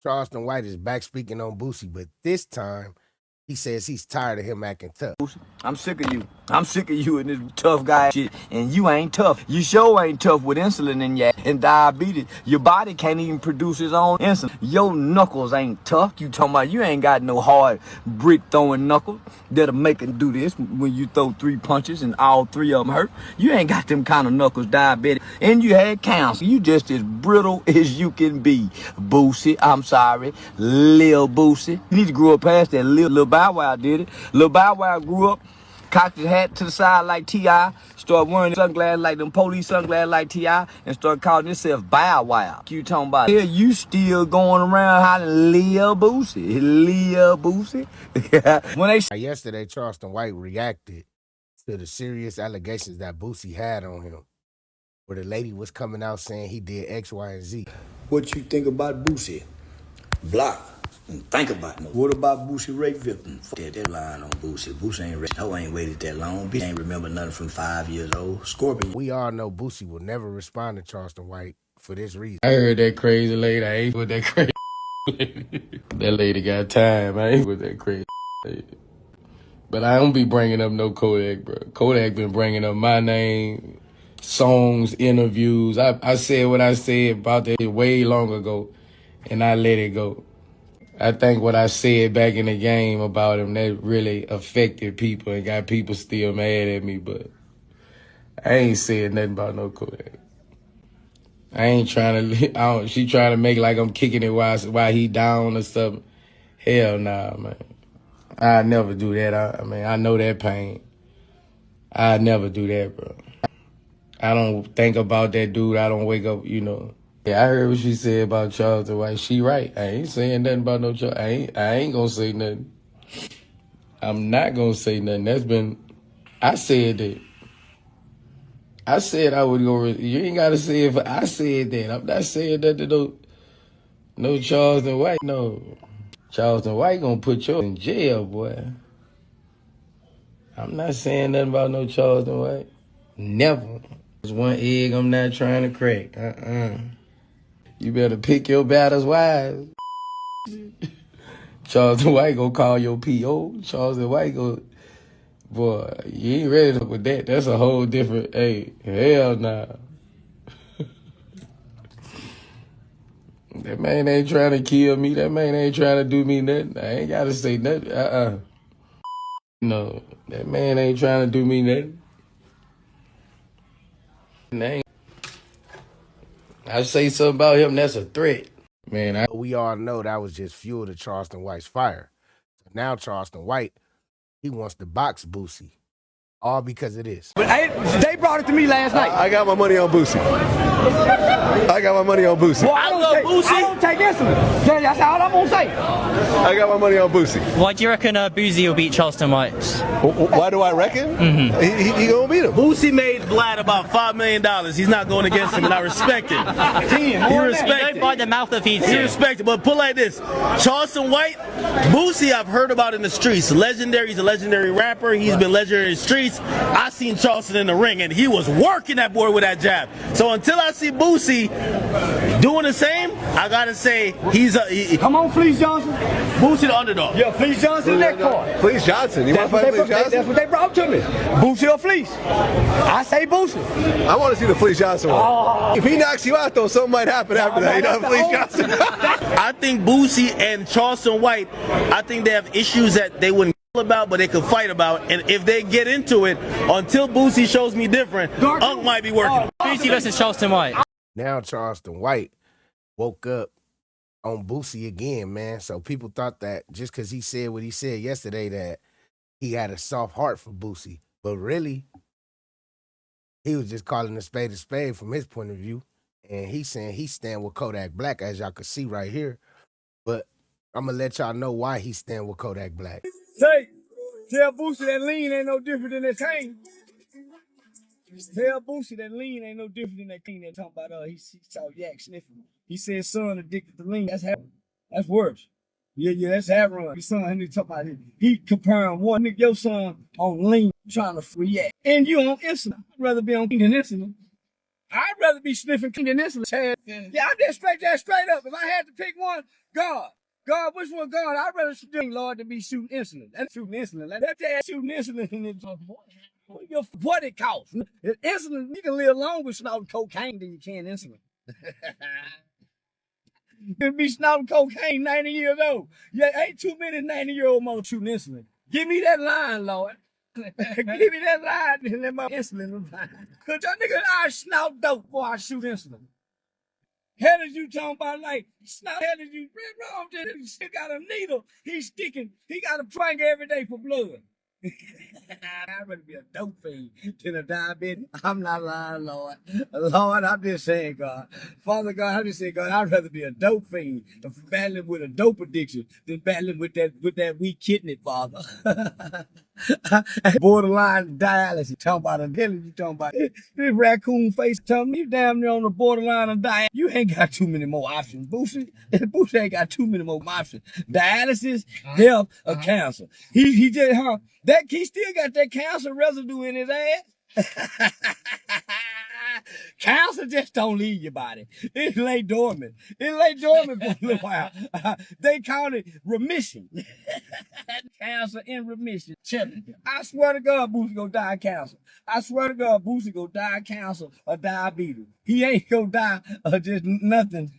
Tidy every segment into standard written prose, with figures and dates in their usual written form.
Charleston White is back speaking on Boosie, but this time he says he's tired of him acting tough. I'm sick of you. I'm sick of you and this tough guy shit. And you ain't tough. You sure ain't tough with insulin in you and diabetes. Your body can't even produce its own insulin. Your knuckles ain't tough. You talking about you ain't got no hard brick throwing knuckles that'll make it do this when you throw 3 punches and all 3 of them hurt. You ain't got them kind of knuckles, diabetic. And you had cancer. You just as brittle as you can be. Boosie, I'm sorry. Lil Boosie. You need to grow up past that. Lil Bow Wow did it. Lil Bow Wow grew up, cocked his hat to the side like T.I., started wearing sunglasses like them police sunglasses like T.I., and started calling himself Bow Wow. You talking about here, you still going around hollering Lil Boosie. Lil Boosie. Yesterday, Charleston White reacted to the serious allegations that Boosie had on him, where the lady was coming out saying he did X, Y, and Z. What you think about Boosie? Block. And think about it. What about Boosie rape victim? That line on Boosie. Boosie ain't raped. I ain't waited that long. Bitch ain't remember nothing from 5 years old. Scorpion. We all know Boosie will never respond to Charleston White for this reason. I heard that crazy lady. I ain't with that crazy lady. That lady got time. I ain't with that crazy lady. But I don't be bringing up no Kodak, bro. Kodak been bringing up my name, songs, interviews. I said what I said about that way long ago, and I let it go. I think what I said back in the game about him, that really affected people and got people still mad at me, but I ain't said nothing about no Kodak. I ain't trying to, she trying to make like I'm kicking it while he down or something. Hell nah, man. I never do that. I mean, I know that pain. I never do that, bro. I don't think about that dude. I don't wake up, you know. Yeah, I heard what she said about Charleston White. She right. I ain't saying nothing about no Charles. I ain't gonna say nothing. I'm not gonna say nothing. I said that. I said I would go. You ain't gotta say it. I said that. I'm not saying that to no Charleston White. No, Charleston White gonna put you in jail, boy. I'm not saying nothing about no Charleston White. Never. There's one egg I'm not trying to crack. You better pick your battles wise. Charleston White gonna call your P.O. Charleston White boy, you ain't ready with that. That's a whole different, hey, hell nah. That man ain't trying to kill me. That man ain't trying to do me nothing. I ain't gotta say nothing. No, that man ain't trying to do me nothing. I say something about him, that's a threat. Man, we all know that was just fuel to Charleston White's fire. So now Charleston White, he wants to box Boosie. All because of this. But they brought it to me last night. I got my money on Boosie. I got my money on Boosie. Well, I don't take insulin. That's all I'm gonna say. I got my money on Boosie. Why do you reckon Boosie will beat Charleston White? Why do I reckon? He gonna beat him. Boosie made Vlad about $5 million. He's not going against him, and I respect it. He respect Don't buy the mouth that feeds He you. respect it. But put like this: Charleston White, Boosie, I've heard about in the streets. Legendary. He's a legendary rapper. He's been legendary in the streets. I seen Charleston in the ring, and he was working that boy with that jab. So until I see Boosie doing the same, I gotta say Come on, Fleece Johnson. Boosie the underdog. Yeah, Fleece Johnson next part. Fleece Johnson. You want to fight Fleece Johnson? That's what they brought to me. Boosie or Fleece? I say Boosie. I want to see the Fleece Johnson one. Oh. If he knocks you out, though, something might happen after that. You know, Fleece Johnson. I think Boosie and Charleston White, I think they have issues that they wouldn't about, but they could fight about, and if they get into it, until Boosie shows me different, Unk might be working. Boosie versus Charleston White. Now Charleston White woke up on Boosie again, man. So people thought that just because he said what he said yesterday that he had a soft heart for Boosie, but really he was just calling a spade from his point of view, and he's saying he stand with Kodak Black, as y'all can see right here. But I'm gonna let y'all know why he stand with Kodak Black. Tell Boosie that lean ain't no different than that cane. Tell Boosie that lean ain't no different than that cane. They're talking about he saw Yak sniffing. He said son addicted to lean. That's worse. Yeah, that's heroin. His son, he talking about it. He comparing one nigga, your son on lean, trying to free Yak. And you on insulin. I'd rather be on lean than insulin. I'd rather be sniffing than insulin. Yeah, I'm just straight up. If I had to pick one, God, which one, God? I'd rather do, Lord, than be shooting insulin. That's shooting insulin. That's ass shooting insulin. What it costs? Insulin, you can live longer with snorting cocaine than you can insulin. You can be snorting cocaine 90 years old. Yeah, ain't too many 90-year-old mother shooting insulin. Give me that line, Lord. Give me that line and let my insulin line. Cause y'all nigga, I snort dope before I shoot insulin. Hell is you talking about like snort? Hell is you wrong? He still got a needle. He's sticking. He got a prank every day for blood. I'd rather be a dope fiend than a diabetic. I'm not lying, Lord. Lord, I'm just saying, God. Father God, I'm just saying, God, I'd rather be a dope fiend battling with a dope addiction than battling with that weak kidney, Father. Borderline dialysis. Talking about a you talking about this raccoon face. Tell me you damn near on the borderline of dialysis. You ain't got too many more options, Boosie. Boosie ain't got too many more options. Dialysis, health, or cancer. He just he still got that cancer residue in his ass. Cancer just don't leave your body. It lay dormant. It lay dormant for a little while. They call it remission. Cancer in remission. I swear to God, Boosie gonna die of cancer. I swear to God, Boosie gonna die of cancer or diabetes. He ain't gonna die of just nothing.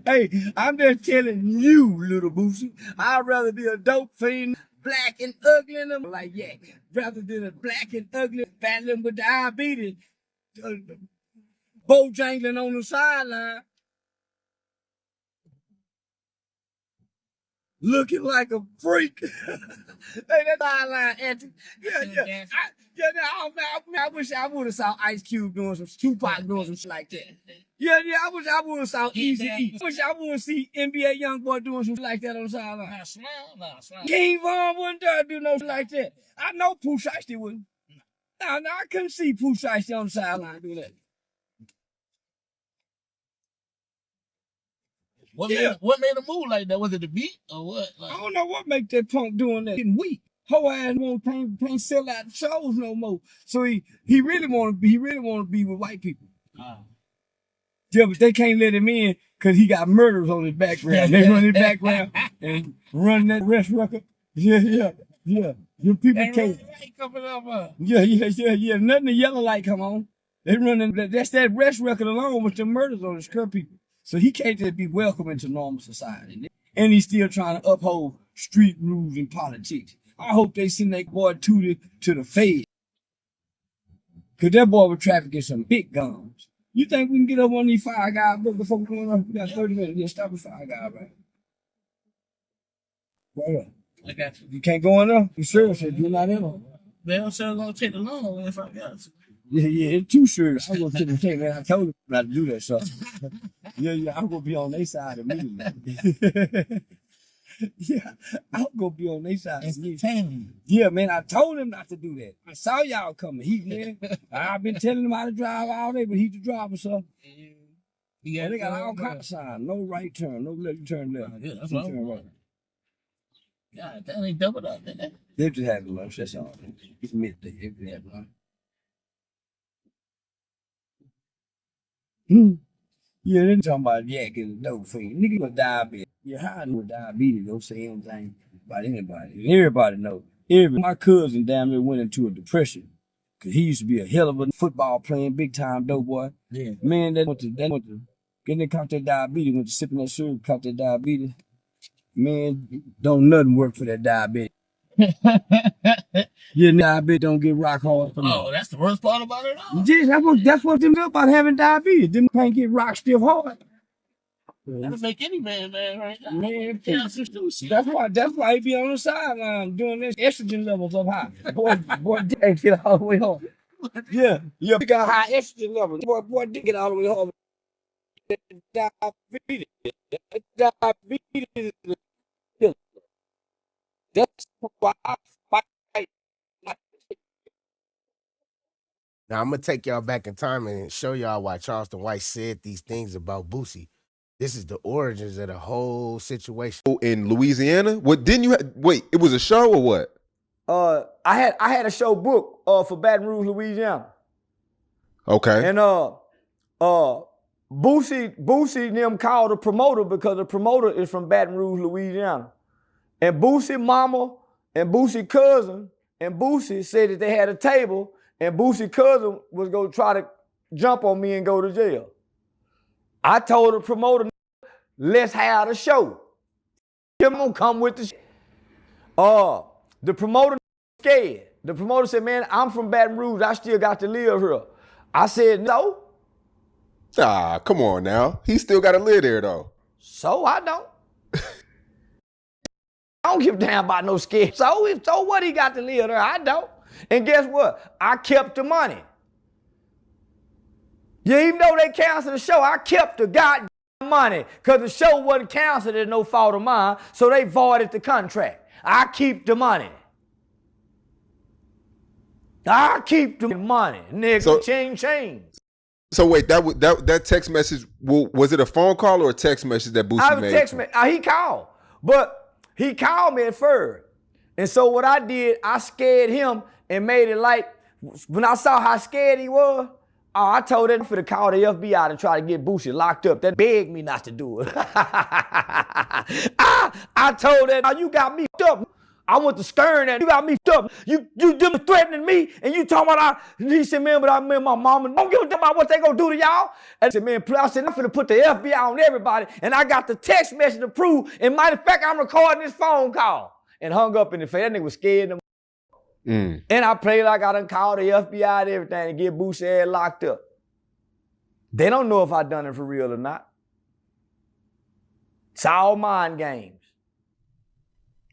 Hey, I'm just telling you, little Boosie, I'd rather be a dope fiend, black and ugly, and I'm like, yeah, rather than a black and ugly battling with diabetes, bojangling on the sideline, looking like a freak. Hey, that sideline antics. Yeah. I wish I would have saw Ice Cube doing some Tupac doing some shit like that. Yeah, I wish I would have saw Easy E. I wish I would have seen NBA Youngboy doing some shit like that on the sideline. King Von wouldn't dare do no shit like that. I know Pooh Shiesty wouldn't. No, I couldn't see Pooh Shiesty on the sideline do that. What made him move like that? Was it the beat or what? Like, I don't know what make that punk doing that. Getting weak. Whole ass can't sell out shows no more. So he really want to be with white people. Yeah, but they can't let him in because he got murders on his background. They run his background and run that rest record. Yeah. Your people can't. Yeah. Nothing the yellow light come on. They running. That's that rest record alone with the murders on his current people. So he can't just be welcome into normal society. And he's still trying to uphold street rules and politics. I hope they send that boy to the feds. Cause that boy was trafficking some big guns. You think we can get up on these Five Guys before we go on? We got 30 minutes. Yeah, stop at Five Guys, right? Right up. I got you. You can't go in there? You sure? Said you're not in there. They don't say I'm gonna take the loan if I got to. Yeah, it's too sure. I'm gonna take the tape, man. I told him not to do that stuff. Yeah, I'm gonna be on their side immediately. Yeah, I'm gonna be on their side. Yeah, man, I told him not to do that. I saw y'all coming. I've been telling him how to drive all day, but he's the driver, so. Yeah, they got all kinds of signs. No right turn, no left turn left. Yeah, that's what I'm right. God, that ain't doubled up, didn't it? They just had lunch, that's all. It's midday. They had lunch. Yeah, they talking about yak and dope fiend. Nigga with diabetes. Yeah, how I know diabetes don't say anything about anybody. And everybody knows. My cousin damn near went into a depression. Cause he used to be a hell of a football playing, big time dope boy. Yeah. Man, they went to getting they caught that diabetes, went to sipping that syrup, caught that diabetes. Man, don't nothing work for that diabetes. Yeah, diabetes don't get rock hard. Oh, that's the worst part about it all. Yeah, that's what them do about having diabetes. Them can't get rock stiff hard. That'll make any man right now. Man, that's why he be on the sideline doing this. Estrogen levels up high. Boy, dick get all the way home. Yeah, he got high estrogen levels. Boy, dick get all the way home. Diabetes is the killer. That's why I fight. Now I'm gonna take y'all back in time and show y'all why Charleston White said these things about Boosie. This is the origins of the whole situation. In Louisiana? What didn't you wait, it was a show or what? I had a show booked for Baton Rouge, Louisiana. Okay. And Boosie and them called the promoter because the promoter is from Baton Rouge, Louisiana. And Boosie mama and Boosie cousin and Boosie said that they had a table and Boosie cousin was going to try to jump on me and go to jail. I told the promoter, let's have the show. Him gonna come with the the promoter scared. The promoter said, man, I'm from Baton Rouge. I still got to live here. I said, no. Ah, come on now. He still got to live there, though. So I don't. I don't give a damn about no scare. So what he got to live there? I don't. And guess what? I kept the money. Yeah, even though they canceled the show, I kept the goddamn money because the show wasn't canceled at no fault of mine, so they voided the contract. I keep the money. I keep the money, nigga. So, ching. So wait, that text message, was it a phone call or a text message that Boosie made? Text me. He called, but he called me at first. And so what I did, I scared him and made it like, when I saw how scared he was, I told him to call the FBI to try to get Boosie locked up. That begged me not to do it. I told him, you got me up. I went to Stern and you got me up. You threatening me and you talking about he said, man, but I mean my mama don't give a damn about what they gonna do to y'all. And I said, man, I said, I'm finna put the FBI on everybody. And I got the text message to prove. And matter of fact, I'm recording this phone call. And hung up in the face. That nigga was scared. And I played like I done called the FBI and everything to get Boosie ass locked up. They don't know if I done it for real or not. It's all mind games.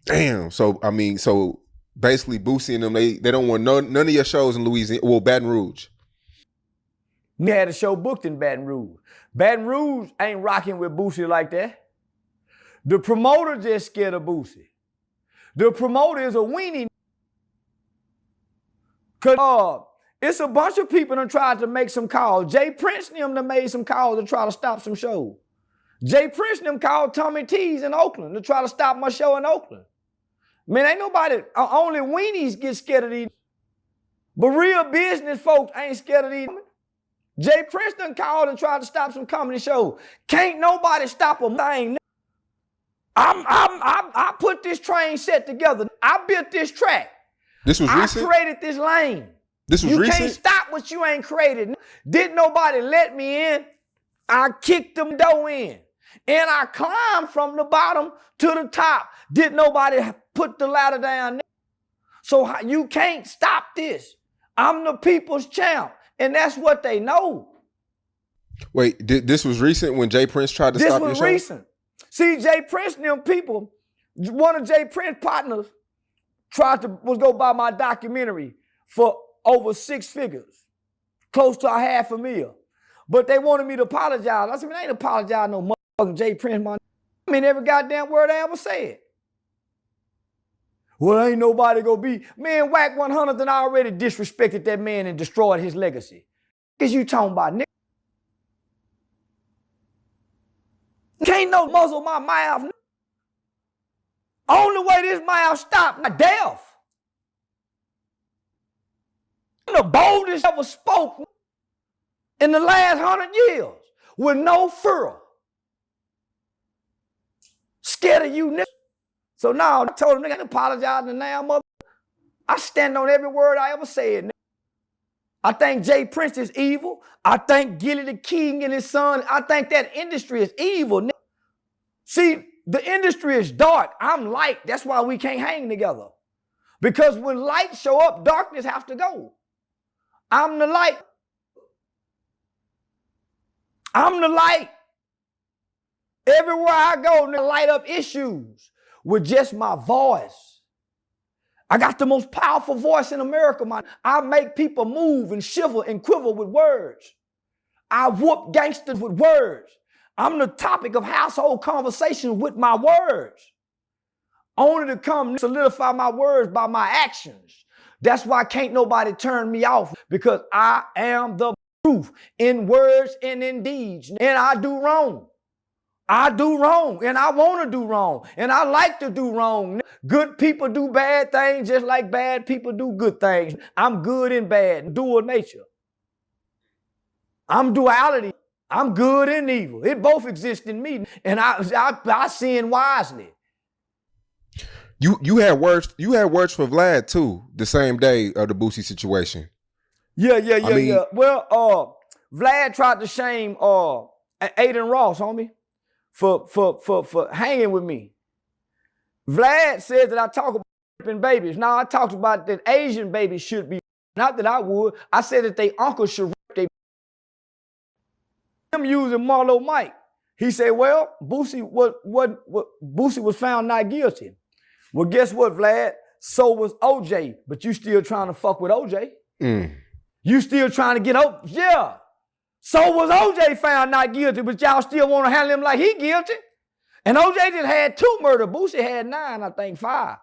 Damn. So basically Boosie and them, they don't want none of your shows in Louisiana, well, Baton Rouge. We had a show booked in Baton Rouge. Baton Rouge ain't rocking with Boosie like that. The promoter just scared of Boosie. The promoter is a weenie. Cause it's a bunch of people that tried to make some calls. Jay Prince and them that made some calls to try to stop some shows. Jay Prince and them called Tommy T's in Oakland to try to stop my show in Oakland. Man, ain't nobody, only weenies get scared of these. But real business folks ain't scared of these. Jay Prince done called and tried to stop some comedy shows. Can't nobody stop a thing. I put this train set together. I built this track. This was recent? I created this lane. This was recent? You can't stop what you ain't created. Didn't nobody let me in. I kicked them door in. And I climbed from the bottom to the top. Didn't nobody put the ladder down there. So you can't stop this. I'm the people's champ. And that's what they know. Wait, this was recent when Jay Prince tried to stop your show? This was recent. See, Jay Prince and them people, one of Jay Prince's partners was go buy my documentary for over 6 figures, close to $500,000. But they wanted me to apologize. I said, man, I ain't apologize no motherfucking Jay Prince, man. I mean, every goddamn word I ever said. Well, ain't nobody gonna be. Man, Whack 100 and already disrespected that man and destroyed his legacy. Cause you talking about, nigga? Can't no muzzle my mouth. Only way this mouth stop, my death. I'm the boldest ever spoke in the last 100 years with no fear. Scared of you, nigga. So now I told him, nigga, I apologize to now, mother. I stand on every word I ever said, nigga. I think Jay Prince is evil. I think Gilly the King and his son, I think that industry is evil, nigga. See, the industry is dark. I'm light. That's why we can't hang together. Because when light show up, darkness have to go. I'm the light. I'm the light. Everywhere I go, they light up issues with just my voice. I got the most powerful voice in America, man. I make people move and shiver and quiver with words. I whoop gangsters with words. I'm the topic of household conversation with my words. Only to come solidify my words by my actions. That's why can't nobody turn me off, because I am the truth in words and in deeds. And I do wrong. I do wrong, and I want to do wrong, and I like to do wrong. Good people do bad things just like bad people do good things. I'm good and bad, dual nature. I'm duality. I'm good and evil. It both exist in me, and I sin wisely. You had words for Vlad too the same day of the Boosie situation. Yeah. Well, Vlad tried to shame Aiden Ross, homie, for hanging with me. Vlad said that I talk about raping babies. Now I talked about that Asian babies should be. Not that I would. I said that they uncles should rape their. Him using Marlo Mike. He said, well, Boosie was found not guilty. Well, guess what, Vlad? So was OJ, but you still trying to fuck with OJ. You still trying to get out. Yeah. So was OJ found not guilty, but y'all still want to handle him like he guilty. And OJ just had 2 murders. Boosie had 9, I think 5.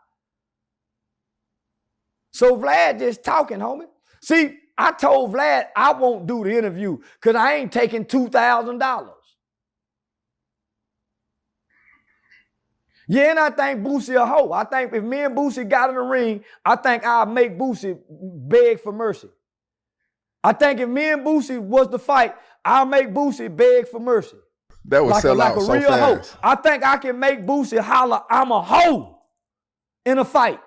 So Vlad just talking, homie. See, I told Vlad I won't do the interview because I ain't taking $2,000. Yeah, and I think Boosie a hoe. I think if me and Boosie got in the ring, I think I'll make Boosie beg for mercy. I think if me and Boosie was the fight, I'll make Boosie beg for mercy. That would sell out so fast. Hoe. I think I can make Boosie holler, I'm a hoe in a fight.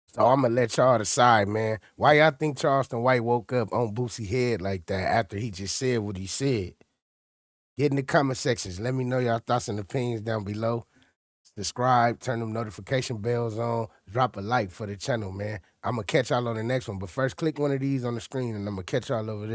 So I'm going to let y'all decide, man. Why y'all think Charleston White woke up on Boosie's head like that after he just said what he said? Get in the comment sections. Let me know y'all thoughts and opinions down below. Subscribe, turn them notification bells on, drop a like for the channel, man. I'm going to catch y'all on the next one. But first, click one of these on the screen, and I'm going to catch y'all over there.